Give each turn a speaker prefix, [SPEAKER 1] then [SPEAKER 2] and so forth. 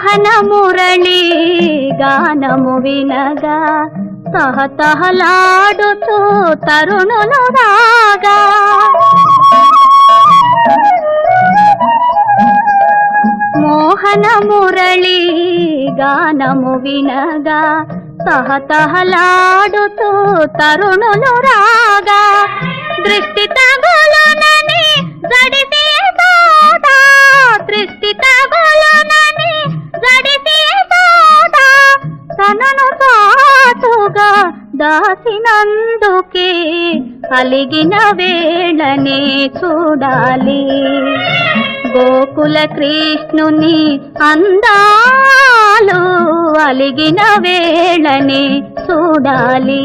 [SPEAKER 1] మోహన మురళి గానము వినగా తహతహలాడుతూ తరుణులు రాగా మోహన మురళి గానము వినగా తహతహలాడుతూ తరుణులు రాగా దృష్టి తగులునని జడిసి తోడా దృష్టి తగులునని జడిసి తోడా తనను తాటుగా దాసినందుకే అలిగిన వేళనే చూడాలి గోకుల కృష్ణుని అందాలు అలిగిన వేళనే చూడాలి।